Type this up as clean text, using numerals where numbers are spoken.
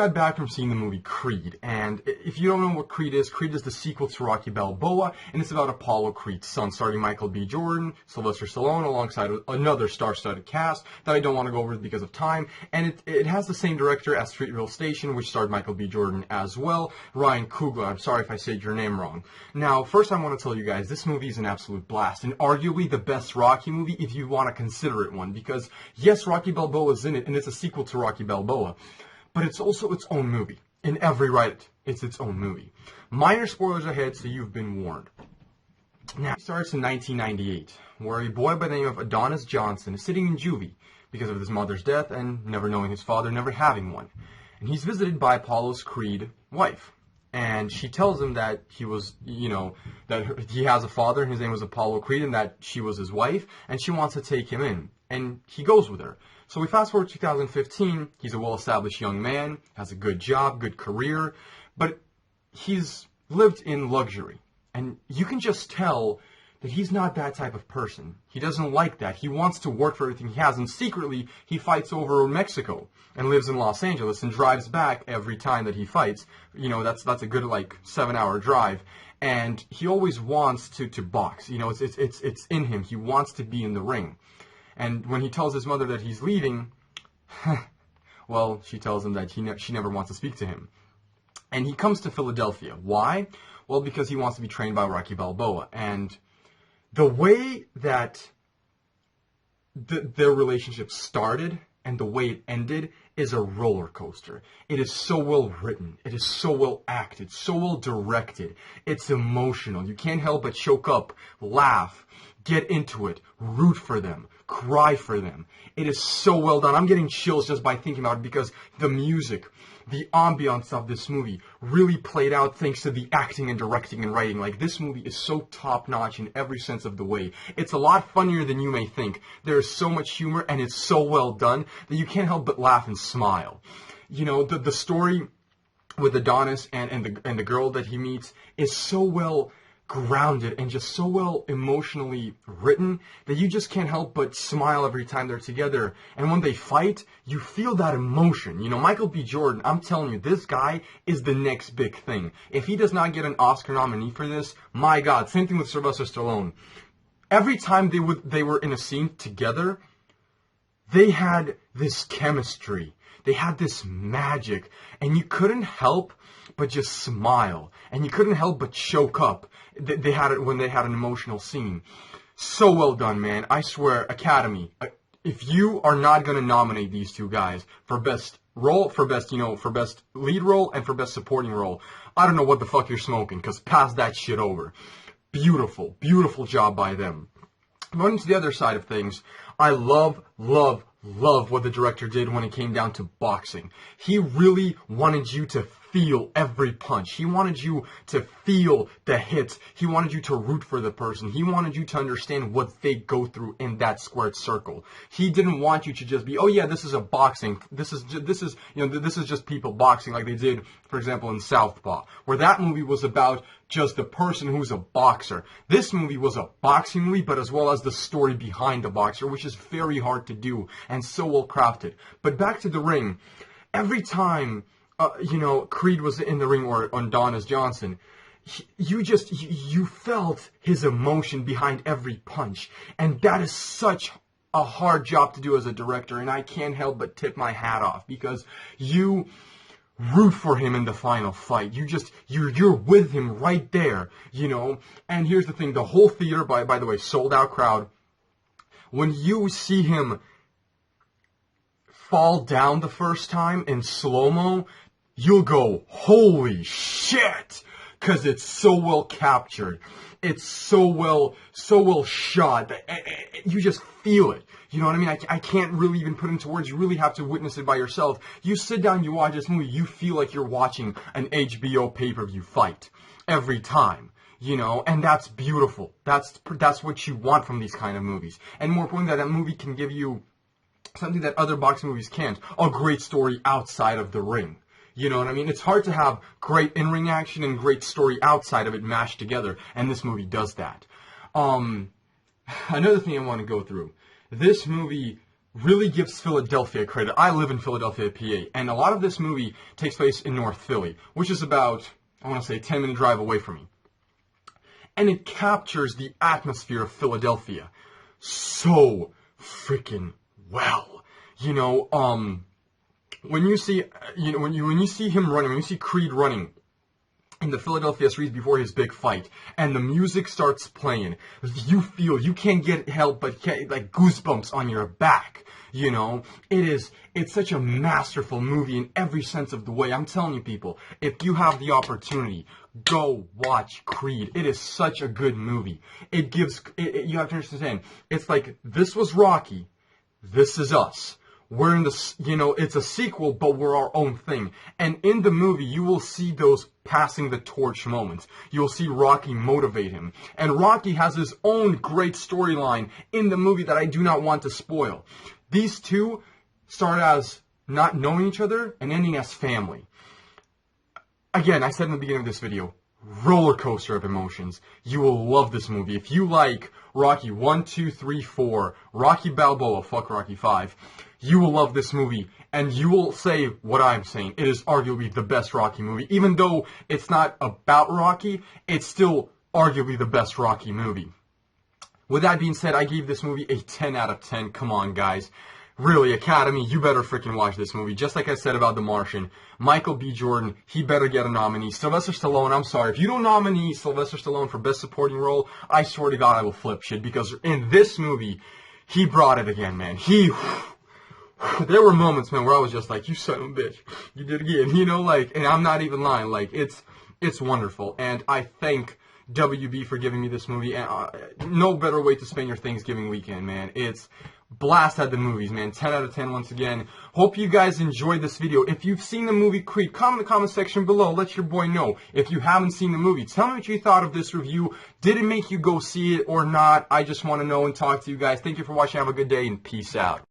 got back from seeing the movie Creed, and if you don't know what Creed is the sequel to Rocky Balboa, and it's about Apollo Creed's son, starring Michael B. Jordan, Sylvester Stallone, alongside another star-studded cast that I don't want to go over because of time, and it has the same director as Streetville Station, which starred Michael B. Jordan as well, Ryan Coogler. I'm sorry if I said your name wrong. Now, first I want to tell you guys, this movie is an absolute blast, and arguably the best Rocky movie if you want to consider it one, because yes, Rocky Balboa is in it, and it's a sequel to Rocky Balboa, but it's also its own movie. In every right, it's its own movie. Minor spoilers ahead, so you've been warned. Now, it starts in 1998, where a boy by the name of Adonis Johnson is sitting in juvie because of his mother's death and never knowing his father, never having one. And he's visited by Apollo's Creed wife. And she tells him that he was, that he has a father, and his name was Apollo Creed, and that she was his wife, and she wants to take him in. And he goes with her. So we fast forward to 2015, he's a well-established young man, has a good job, good career, but he's lived in luxury. And you can just tell that he's not that type of person. He doesn't like that. He wants to work for everything he has, and secretly he fights over in Mexico and lives in Los Angeles and drives back every time that he fights. That's a good 7-hour drive. And he always wants to box. It's in him. He wants to be in the ring. And when he tells his mother that he's leaving, well, she tells him that she never wants to speak to him. And he comes to Philadelphia. Why? Well, because he wants to be trained by Rocky Balboa. And the way that their relationship started and the way it ended is a roller coaster. It is so well written. It is so well acted, so well directed. It's emotional. You can't help but choke up, laugh, get into it, root for them, cry for them. It is so well done. I'm getting chills just by thinking about it because the music, the ambiance of this movie really played out thanks to the acting and directing and writing. This movie is so top-notch in every sense of the way. It's a lot funnier than you may think. There is so much humor, and it's so well done that you can't help but laugh and smile. The story with Adonis and the girl that he meets is so well grounded and just so well emotionally written that you just can't help but smile every time they're together. And when they fight, you feel that emotion. Michael B. Jordan, I'm telling you, this guy is the next big thing. If he does not get an Oscar nominee for this, my God. Same thing with Sylvester Stallone. Every time they were in a scene together, they had this chemistry. They had this magic, and you couldn't help but just smile, and you couldn't help but choke up. They had it when they had an emotional scene. So well done, man. I swear, Academy, if you are not going to nominate these two guys for best role, for best lead role, and for best supporting role, I don't know what the fuck you're smoking, because pass that shit over. Beautiful, beautiful job by them. Going to the other side of things, I love what the director did when it came down to boxing. He really wanted you to feel every punch. He wanted you to feel the hits. He wanted you to root for the person. He wanted you to understand what they go through in that squared circle. He didn't want you to just be, oh yeah, this is a boxing. This is just people boxing like they did, for example, in Southpaw, where that movie was about just the person who's a boxer. This movie was a boxing movie, but as well as the story behind the boxer, which is very hard to do and so well crafted. But back to the ring, every time Creed was in the ring or on Adonis Johnson, you felt his emotion behind every punch. And that is such a hard job to do as a director, and I can't help but tip my hat off, because you root for him in the final fight. You're with him right there, And here's the thing, the whole theater, by the way, sold out crowd. When you see him fall down the first time in slow-mo, you'll go, holy shit, because it's so well captured. It's so well shot that you just feel it. You know what I mean? I can't really even put into words. You really have to witness it by yourself. You sit down, you watch this movie, you feel like you're watching an HBO pay-per-view fight every time. And that's beautiful. That's what you want from these kind of movies. And more importantly, that movie can give you something that other boxing movies can't, a great story outside of the ring. You know what I mean? It's hard to have great in-ring action and great story outside of it mashed together, and this movie does that. Another thing I want to go through. This movie really gives Philadelphia credit. I live in Philadelphia, PA, and a lot of this movie takes place in North Philly, which is about, I want to say, a 10-minute drive away from me. And it captures the atmosphere of Philadelphia so freaking well. You know, when you see, when you see him running, when you see Creed running in the Philadelphia streets before his big fight, and the music starts playing, you can't get help but like goosebumps on your back. You know, it's such a masterful movie in every sense of the way. I'm telling you, people, if you have the opportunity, go watch Creed. It is such a good movie. It gives, you have to understand, it's like, this was Rocky, this is us. We're in the, you know, it's a sequel, but we're our own thing. And in the movie, you will see those passing the torch moments. You'll see Rocky motivate him. And Rocky has his own great storyline in the movie that I do not want to spoil. These two start as not knowing each other and ending as family. Again, I said in the beginning of this video, roller coaster of emotions. You will love this movie. If you like Rocky 1, 2, 3, 4, Rocky Balboa, fuck Rocky 5, you will love this movie, and you will say what I'm saying. It is arguably the best Rocky movie. Even though it's not about Rocky, it's still arguably the best Rocky movie. With that being said, I gave this movie a 10 out of 10. Come on, guys. Really, Academy, you better freaking watch this movie. Just like I said about The Martian, Michael B. Jordan, he better get a nominee. Sylvester Stallone, I'm sorry. If you don't nominate Sylvester Stallone for Best Supporting Role, I swear to God I will flip shit. Because in this movie, he brought it again, man. There were moments, man, where I was just like, you son of a bitch, you did it again, you know, like, and I'm not even lying, like, it's wonderful, and I thank WB for giving me this movie, and no better way to spend your Thanksgiving weekend, man. It's blast at the movies, man. 10 out of 10 once again. Hope you guys enjoyed this video. If you've seen the movie Creed, comment in the comment section below. Let your boy know. If you haven't seen the movie, tell me what you thought of this review. Did it make you go see it or not? I just want to know and talk to you guys. Thank you for watching. Have a good day, and peace out.